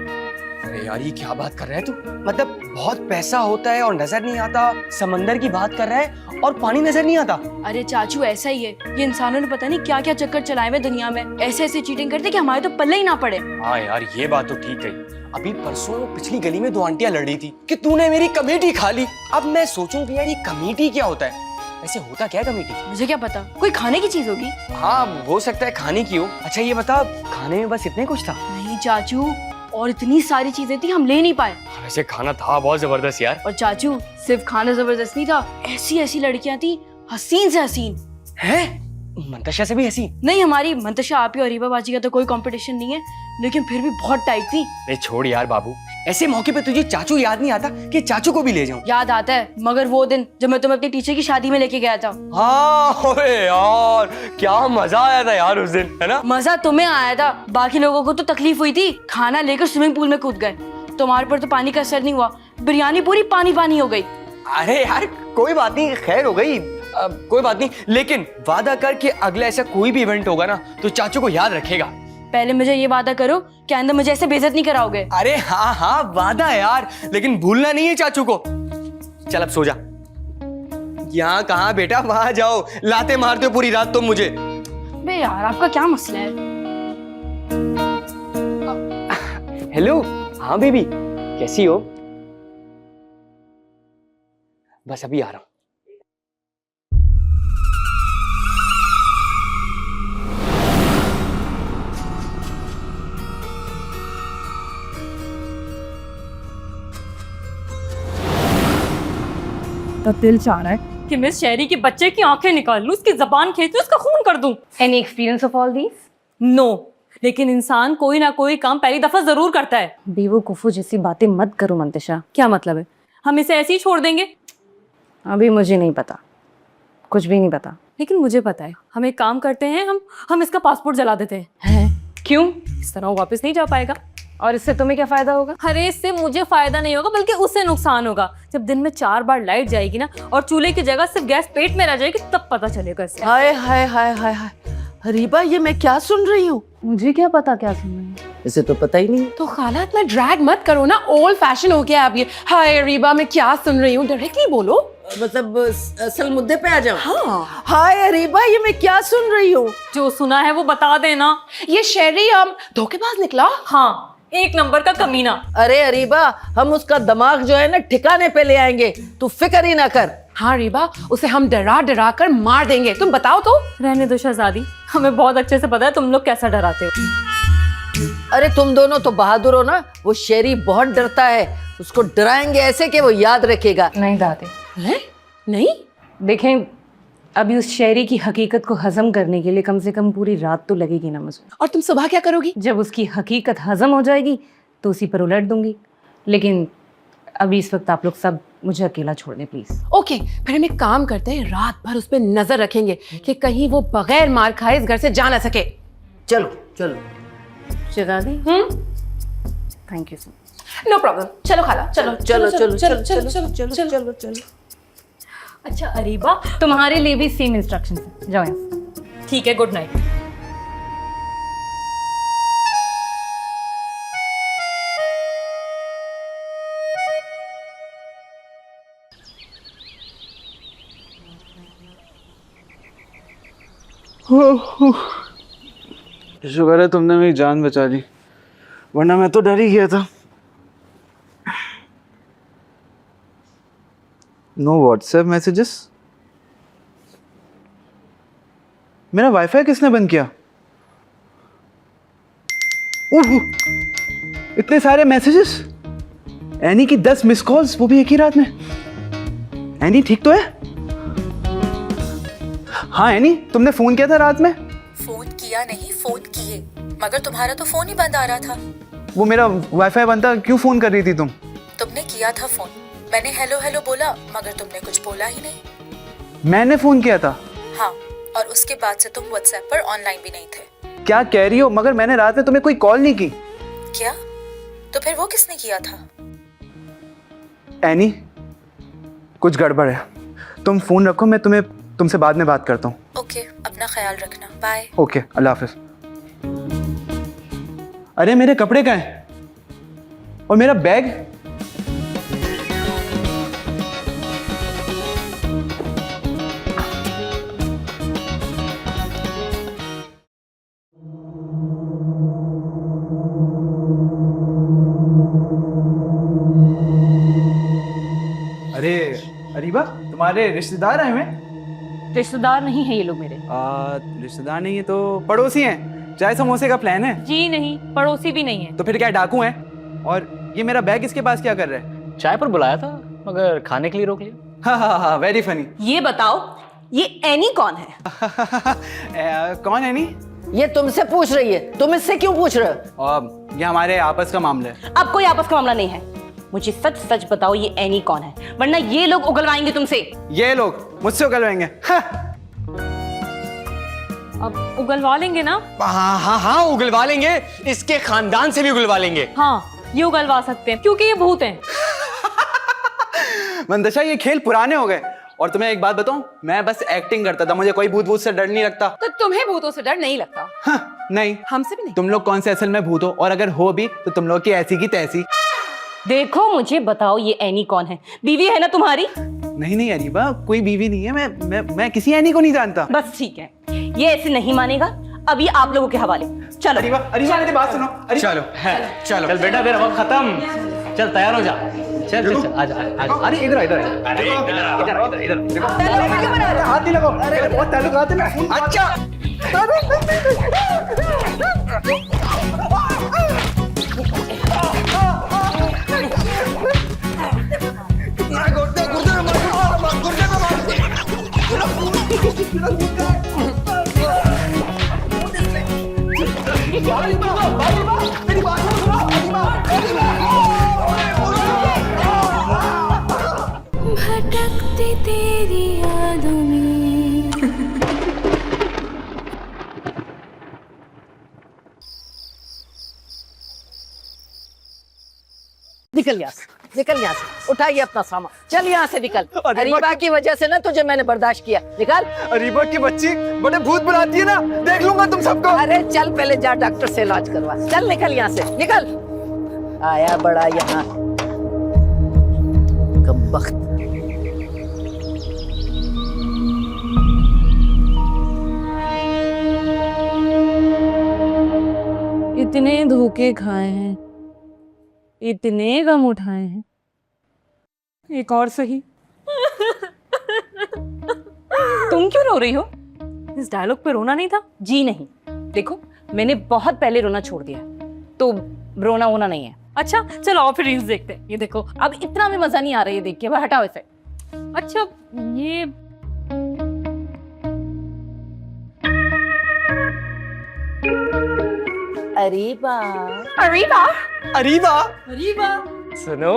अरे यार, ये क्या बात कर रहा है तू? मतलब बहुत पैसा होता है और नजर नहीं आता, समंदर की बात कर रहा है और पानी नजर नहीं आता। अरे चाचू ऐसा ही है, ये इंसानों ने पता नहीं क्या क्या चक्कर चलाए हुए दुनिया में, ऐसे ऐसे चीटिंग करते कि हमारे तो पल्ले ही ना पड़े। हाँ यार, ये बात तो ठीक है। अभी परसों पिछली गली में दो आंटियां लड़ रही थी कि तूने मेरी कमेटी खा ली। अब मैं सोचूं कि यार ये कमेटी क्या होता है, ऐसे होता क्या है कमेटी? मुझे क्या पता, कोई खाने की चीज होगी। हाँ, हो सकता है खाने की हो। अच्छा ये बता, खाने में बस इतने कुछ था? नहीं चाचू, और इतनी सारी चीजें थी, हम ले नहीं पाए। वैसे खाना था बहुत जबरदस्त यार। और चाचू सिर्फ खाना जबरदस्त नहीं था, ऐसी ऐसी लड़कियां थी, हसीन से हसीन। है? मंतशा से भी ऐसी? नहीं, हमारी मंतशा आपी और रीबा बाजी का तो कोई कंपटीशन नहीं है, लेकिन फिर भी बहुत टाइट थी। नहीं छोड़ यार बाबू, ऐसे मौके पे तुझे चाचू याद नहीं आता कि चाचू को भी ले जाऊं? याद आता है, मगर वो दिन जब मैं तुम्हें अपनी टीचर की शादी में लेके गया था। हाँ, अरे यार क्या मजा आया था यार उस दिन, है ना? मजा तुम्हें आया था, बाकी लोगों को तो तकलीफ हुई थी। खाना लेकर स्विमिंग पूल में कूद गए, तुम्हारे पर तो पानी का असर नहीं हुआ, बिरयानी पूरी पानी पानी हो गई। अरे यार कोई बात नहीं, खैर हो गई। कोई बात नहीं, लेकिन वादा कर कि अगला ऐसा कोई भी इवेंट होगा ना तो चाचू को याद रखेगा। पहले मुझे ये वादा करो कि आइंदा मुझे ऐसे बेइज्जत नहीं कराओगे। अरे हाँ हाँ वादा है यार, लेकिन भूलना नहीं है चाचू को। चल अब सो जा। यहाँ कहाँ बेटा, वहां जाओ, लाते मारते हो पूरी रात तुम मुझे। बे यार, आपका क्या मसला है? हेलो, हाँ बेबी, कैसी हो? बस अभी आ रहा हूँ। तब दिल चाह रहा है कि मैं इस शहरी के बच्चे की आंखें निकाल लूं, उसकी जबान खींच लूं, उसका खून कर दूं। Any experience of all these? No, लेकिन इंसान कोई ना कोई काम पहली दफा जरूर करता है। बेवकूफो जैसी बातें मत करो मंतशा। क्या मतलब है, हम इसे ऐसे ही छोड़ देंगे? अभी मुझे नहीं पता, कुछ भी नहीं पता। लेकिन मुझे पता है, हम एक काम करते हैं, हम इसका पासपोर्ट जला देते हैं। क्यों? इस तरह वो वापस नहीं जा पाएगा। और इससे तुम्हें क्या फायदा होगा? अरे इससे मुझे फायदा नहीं होगा बल्कि उससे नुकसान होगा। जब दिन में 4 बार लाइट जाएगी ना और चूल्हे की जगह सिर्फ गैस पेट में रह जाएगी तब पता चलेगा इससे। हाय हाय हाय हाय हाय, रीबा ये मैं क्या सुन रही हूँ? मुझे क्या पता क्या सुन रही है। इसे तो पता ही नहीं। तो खाला इतना ड्रैग मत करो ना, ओल्ड फैशन हो गया अब ये। हाय रीबा मैं क्या सुन रही हूँ, डायरेक्टली बोलो। मतलब असल मुद्दे पे आ जाओ। हाँ। हाय रीबा ये मैं क्या सुन रही हूँ? जो सुना है वो बता देना। ये शेरी धोखेबाज निकला। हाँ, 1 नंबर का कमीना। अरे अरीबा हम उसका दिमाग जो है ना ठिकाने पे ले आएंगे, तू फिक्र ही ना कर। हाँ रीबा, उसे हम डरा डरा कर मार देंगे। तुम बताओ तो। रहने दो शहजादी, हमें बहुत अच्छे से पता है तुम लोग कैसा डराते हो। अरे तुम दोनों तो बहादुर हो ना। वो शेरी बहुत डरता है, उसको डराएंगे ऐसे कि वो याद रखेगा। नहीं दादी, हैं? नहीं देखें अभी उस शेरी की हकीकत को हजम करने के लिए कम से कम पूरी रात तो लगेगी ना मुझे। और तुम सुबह क्या करोगी? जब उसकी हकीकत हजम हो जाएगी तो उसी पर उलट दूंगी। लेकिन अभी इस वक्त आप लोग सब मुझे अकेला छोड़ दें प्लीज। ओके, फिर हम एक काम करते हैं, रात भर उस पर नजर रखेंगे कि कहीं वो बगैर मार खाए इस घर से जा ना सके। चलो चलो शहजादी, thank you so much. No problem, चलो खाला, चलो चलो चलो चलो चलो चलो चलो चलो चलो। अच्छा अरीबा, तुम्हारे लिए भी सेम इंस्ट्रक्शंस हैं, जाओ यहाँ से। ठीक है, गुड नाइट। शुक्र है तुमने मेरी जान बचा ली, वरना मैं तो डर ही गया था। No WhatsApp messages. मेरा वाईफाई किसने बंद किया? ओह, इतने सारे मैसेजेस। एनी की 10 मिस कॉल्स, वो भी एक ही रात में। एनी ठीक तो है? हाँ एनी, तुमने फोन किया था रात में? फोन किया नहीं, फोन किए, मगर तुम्हारा तो फोन ही बंद आ रहा था। वो मेरा वाईफाई बंद था, क्यों फोन कर रही थी तुम? तुमने किया था फोन, मैंने हेलो हेलो बोला मगर तुमने कुछ बोला ही नहीं। मैंने फोन किया था? हाँ, और उसके बाद से तुम व्हाट्सएप पर ऑनलाइन भी नहीं थे। क्या कह रही हो? मगर मैंने रात में तुम्हें कोई कॉल नहीं की। क्या? तो फिर वो किसने किया था? एनी, कुछ गड़बड़ है। तुम फोन रखो, मैं तुमसे बाद में बात करता हूँ। ओके, अपना ख्याल रखना, बाय। ओके, अल्लाह हाफिज। अरे मेरे कपड़े कहाँ हैं? और मेरा बैग? अरे अरीबा, तुम्हारे रिश्तेदार आए हुए हैं? रिश्तेदार नहीं है ये लोग मेरे। रिश्तेदार नहीं है तो पड़ोसी हैं। चाय समोसे का प्लान है? जी नहीं, पड़ोसी भी नहीं है। तो फिर क्या डाकू हैं? और ये मेरा बैग इसके पास क्या कर रहा है? चाय पर बुलाया था मगर खाने के लिए रोक लिया। हाँ हाँ हाँ, वेरी फनी। ये बताओ, ये एनी कौन है? कौन है नी? ये तुमसे पूछ रही है, तुम इससे क्यों पूछ रहे हो? ये हमारे आपस का मामला है। अब कोई आपस का मामला नहीं है। मुझे सच सच बताओ ये एनी कौन है, वरना ये लोग उगलवाएंगे तुमसे। ये लोग मुझसे उगलवाएंगे? अब उगलवा लेंगे ना? हाँ हाँ हाँ उगलवा लेंगे, इसके खानदान से भी उगलवा लेंगे। हाँ, ये उगलवा सकते हैं क्योंकि ये भूत हैं। मंदशा, ये खेल पुराने हो गए। और तुम्हें एक बात बताऊं, मैं बस एक्टिंग करता था, मुझे कोई भूत भूत से डर नहीं लगता। तो तुम्हें भूतों से डर नहीं लगता? हाँ, नहीं, हमसे भी नहीं। तुम लोग कौन से असल में भूत हो, और अगर हो भी तो तुम लोग की ऐसी की तैसी। देखो मुझे बताओ ये एनी कौन है? बीवी है ना तुम्हारी? नहीं नहीं अरीबा, कोई बीवी नहीं है। मैं किसी एनी को नहीं जानता। बस ठीक है, ये ऐसे नहीं मानेगा। अभी आप लोगों के हवाले। चलो अरीबा, अरीबा मेरी बात सुनो। चलो चलो चल बेटा, फिर वक्त खत्म। चल तैयार हो जा। चल चल चल, आजा आजा। अरे इधर इधर हाथ नहीं लगाओ। अरे बहुत ताल्लुकात है ना। अच्छा भटकती तेरी यादों में निकल यहाँ से, निकल यहाँ से, उठाइए अपना सामान, चल यहाँ से निकल। अरीबा की वजह से ना तुझे मैंने बर्दाश्त किया, निकल। अरीबा की बच्ची बड़े भूत बुलाती है ना, देख लूंगा तुम सबको। अरे चल पहले जा डॉक्टर से इलाज करवा, चल निकल यहाँ से, निकल। आया बड़ा यहाँ कमबख्त। इतने धोखे खाए हैं, इतने गम उठाए हैं, एक और सही। तुम क्यों रो रही हो? इस डायलॉग पे रोना नहीं था? जी नहीं, देखो मैंने बहुत पहले रोना छोड़ दिया, तो रोना वोना नहीं है। अच्छा चलो और फिर रील्स देखते हैं। ये देखो अब इतना भी मजा नहीं आ रहा है देख के, अब हटाओ इसे। अच्छा ये अरीबा, अरीबा, अरीबा, अरीबा, सुनो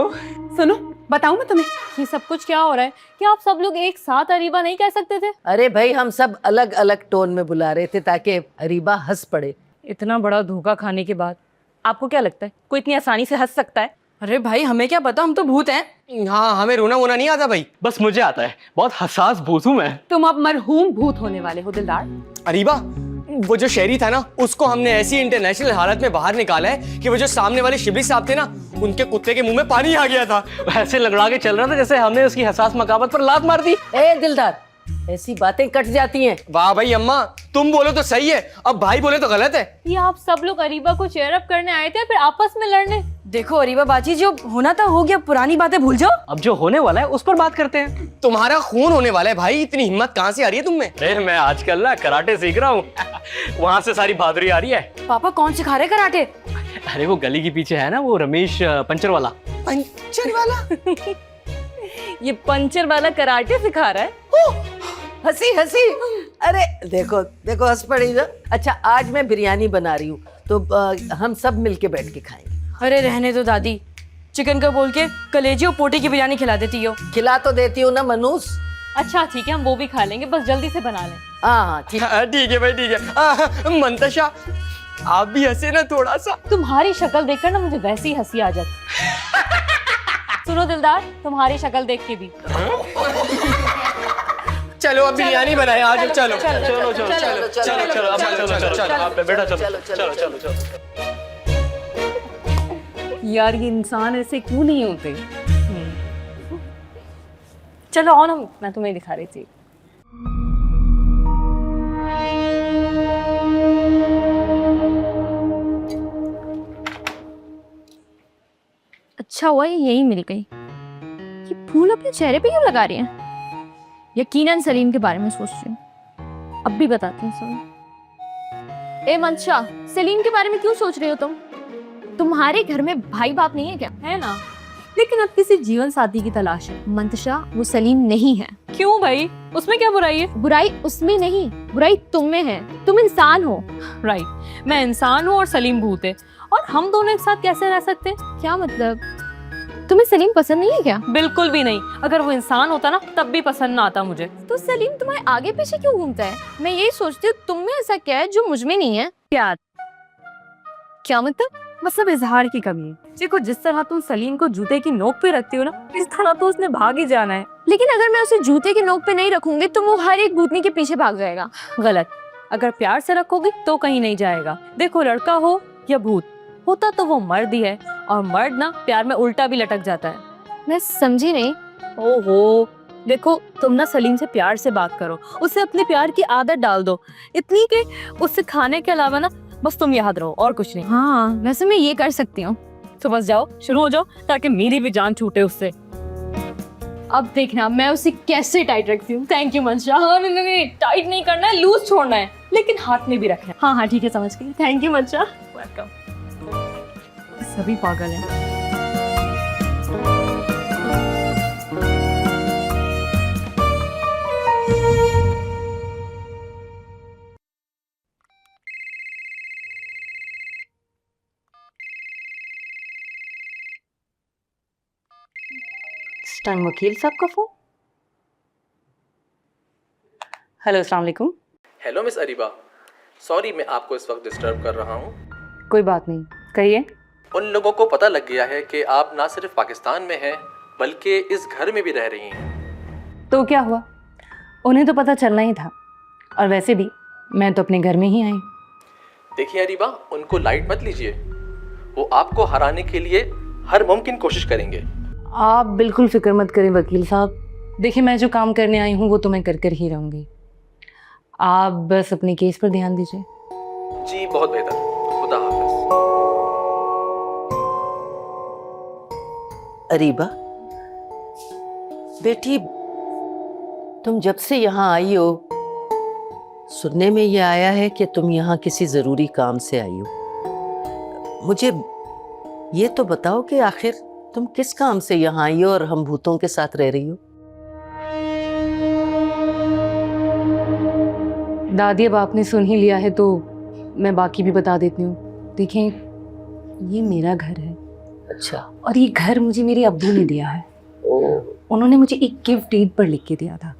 सुनो, बताऊं मैं तुम्हें ये सब कुछ क्या हो रहा है? क्या आप सब लोग एक साथ अरीबा नहीं कह सकते थे? अरे भाई हम सब अलग अलग टोन में बुला रहे थे ताकि अरीबा हंस पड़े। इतना बड़ा धोखा खाने के बाद आपको क्या लगता है कोई इतनी आसानी से हंस सकता है? अरे भाई हमें क्या पता, हम तो भूत हैं। हाँ हमें रोना वोना नहीं आता भाई। बस मुझे आता है, बहुत हसास भूत हूँ मैं। तुम अब मरहूम भूत होने वाले हो दिलदार। अरीबा, वो जो शहरी था ना, उसको हमने ऐसी इंटरनेशनल हालत में बाहर निकाला है कि वो जो सामने वाले शिबली साहब थे ना, उनके कुत्ते के मुंह में पानी आ गया था। ऐसे लगड़ा के चल रहा था जैसे हमने उसकी हसास मकाबत पर लात मार दी। ए दिलदार, ऐसी बातें कट जाती हैं। वाह भाई अम्मा, तुम बोलो तो सही है, अब भाई बोले तो गलत है। ये आप सब लोग अरीबा को चेयर अप करने आए थे या फिर आपस में लड़ने? देखो अरीबा बाजी, जो होना था हो गया, पुरानी बातें भूल जाओ। अब जो होने वाला है उस पर बात करते हैं। तुम्हारा खून होने वाला है भाई, इतनी हिम्मत कहाँ से आ रही है तुम में? अरे मैं आजकल ना कराटे सीख रहा हूँ। वहाँ से सारी बहादुरी आ रही है। पापा कौन सिखा रहे कराटे? अरे वो गली के पीछे है ना, वो रमेश पंचर वाला। पंचर वाला? ये पंचर वाला कराटे सिखा रहा है। हंसी हंसी, अरे देखो देखो हंस पड़ी ना। अच्छा आज मैं बिरयानी बना रही हूँ तो हम सब मिलके बैठ के खाएंगे। अरे रहने दो दादी, चिकन का बोल के कलेजी और पोटी की बिरयानी खिला देती हो। खिला तो देती हूँ ना मनूस। अच्छा ठीक है, हम वो भी खा लेंगे, बस जल्दी से बना लें। हाँ ठीक है भाई ठीक है। मंतशा आप भी हंसे ना थोड़ा सा। तुम्हारी शक्ल देखकर ना मुझे वैसी ही हंसी आ जाती। सुनो दिलदार, तुम्हारी शक्ल देख के भी। चलो अब बिरयानी बनाए आज। चलो चलो चलो चलो चलो चलो चलो चलो बेटा, चलो चलो चलो चलो। यार ये इंसान ऐसे क्यों नहीं होते? चलो आओ ना, मैं तुम्हें दिखा रही थी। अच्छा हुआ ये यही मिल गई। ये फूल अपने चेहरे पे क्यों लगा रही हैं? यकीनन सलीम के बारे में सोच रही हूँ। अब भी बताती हूँ सुनो। ए मंशा, सलीम के बारे में क्यों सोच रही हो तुम? तुम्हारे घर में भाई बाप नहीं है क्या? है ना, लेकिन अब किसी जीवन साथी की तलाश है। मंतशा, वो सलीम नहीं है। क्यों भाई, उसमें क्या बुराई है? बुराई उसमें नहीं, बुराई तुम में है। तुम इंसान हो। राइट, मैं इंसान हूँ और सलीम भूत है, और हम दोनों एक साथ कैसे रह सकते हैं? क्या मतलब? तुम्हें सलीम पसंद नहीं है क्या? बिल्कुल भी नहीं। अगर वो इंसान होता ना तब भी पसंद ना आता मुझे। तो सलीम तुम्हारे आगे पीछे क्यों घूमता है? मैं यही सोचती हूँ तुम में ऐसा क्या है जो मुझ में नहीं है? क्या मतलब इजहार की कमी है। देखो जिस तरह तुम सलीम को जूते की नोक पे रखती हो ना, इस तरह तो उसने भाग ही जाना है। लेकिन अगर मैं उसे जूते की नोक पे नहीं रखूंगी तो वो हर एक भूतनी के पीछे भाग जाएगा। गलत। अगर प्यार से रखोगी तो कहीं नहीं जाएगा। देखो लड़का हो या भूत, होता तो वो मर्द ही है, और मर्द ना प्यार में उल्टा भी लटक जाता है। मैं समझी नहीं। ओहो, देखो तुम ना सलीम से प्यार से बात करो, उसे अपने प्यार की आदत डाल दो, इतनी कि उससे खाने के अलावा ना बस तुम याद रहो और कुछ नहीं। हाँ वैसे मैं ये कर सकती हूँ। तो बस जाओ, शुरू हो जाओ, ताकि मेरी भी जान छूटे उससे। अब देखना मैं उसे कैसे टाइट रखती हूँ। थैंक यू मंशा। हाँ नहीं, टाइट नहीं करना है, लूज छोड़ना है, लेकिन हाथ में भी रखना है। हाँ ठीक है, समझ गई। थैंक यू मंशा। वेलकम। सभी पागल हैं। इस टाइम वकील साहब का फोन। हेलो, अस्सलाम वालेकुम। हेलो मिस अरीबा, सॉरी मैं आपको इस वक्त डिस्टर्ब कर रहा हूँ। कोई बात नहीं, कहिए। उन लोगों को पता लग गया है कि आप ना सिर्फ पाकिस्तान में हैं बल्कि इस घर में भी रह रही हैं। तो क्या हुआ, उन्हें तो पता चलना ही था। और वैसे भी मैं तो अपने घर में ही आई। देखिए अरीबा, उनको लाइट मत लीजिए, वो आपको हराने के लिए हर मुमकिन कोशिश करेंगे। आप बिल्कुल फिक्र मत करें वकील साहब। देखिए, मैं जो काम करने आई हूँ वो तो मैं कर ही रहूँगी। आप बस अपने केस पर ध्यान दीजिए। जी बहुत बेहतर, खुदा हाफिज। अरीबा बेटी, तुम जब से यहाँ आई हो सुनने में ये आया है कि तुम यहाँ किसी जरूरी काम से आई हो। मुझे ये तो बताओ कि आखिर तुम किस काम से यहाँ आई हो और हम भूतों के साथ रह रही हो? दादी, अब आपने सुन ही लिया है तो मैं बाकी भी बता देती हूँ। देखें, ये मेरा घर है। अच्छा। और ये घर मुझे मेरे अब्बू ने दिया है। उन्होंने मुझे एक गिफ्ट डीड पर लिख के दिया था।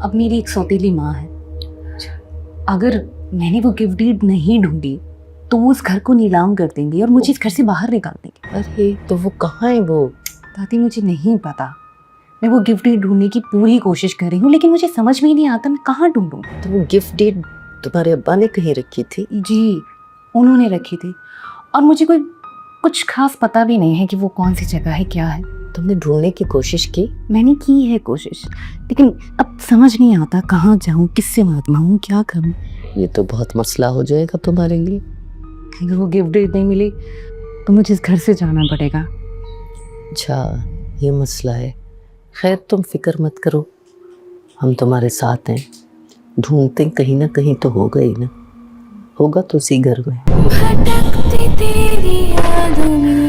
अब मेरी एक सौतेली माँ है। अगर मैंने वो गिफ्ट डीड नहीं ढूंढी तो वो उस घर को नीलाम कर देंगे और मुझे इस घर से बाहर निकाल देंगे। अरे तो वो कहाँ है वो? दादी, मुझे नहीं पता। मैं वो गिफ्ट डीड ढूंढने की पूरी कोशिश कर रही हूँ, लेकिन मुझे समझ में ही नहीं आता मैं कहाँ ढूंढूं। तो वो गिफ्ट डीड तुम्हारे अब्बा ने कहीं रखी थी? जी, उन्होंने रखी थी। और मुझे कुछ खास पता भी नहीं है कि वो कौन सी जगह है, क्या है। तुमने ढूंढने की कोशिश की? मैंने की है कोशिश, लेकिन अब समझ नहीं आता कहाँ जाऊँ, किससे मांगूं, क्या करूँ। ये तो बहुत मसला हो जाएगा तुम्हारे लिए। अगर वो गिफ्ट डीड नहीं मिली तो मुझे इस घर से जाना पड़ेगा। अच्छा, ये मसला है। खैर, तुम फिक्र मत करो, हम तुम्हारे साथ हैं। ढूंढते कहीं ना कहीं तो होगा ही ना, होगा तो उसी घर में। भटकती तेरी यादों में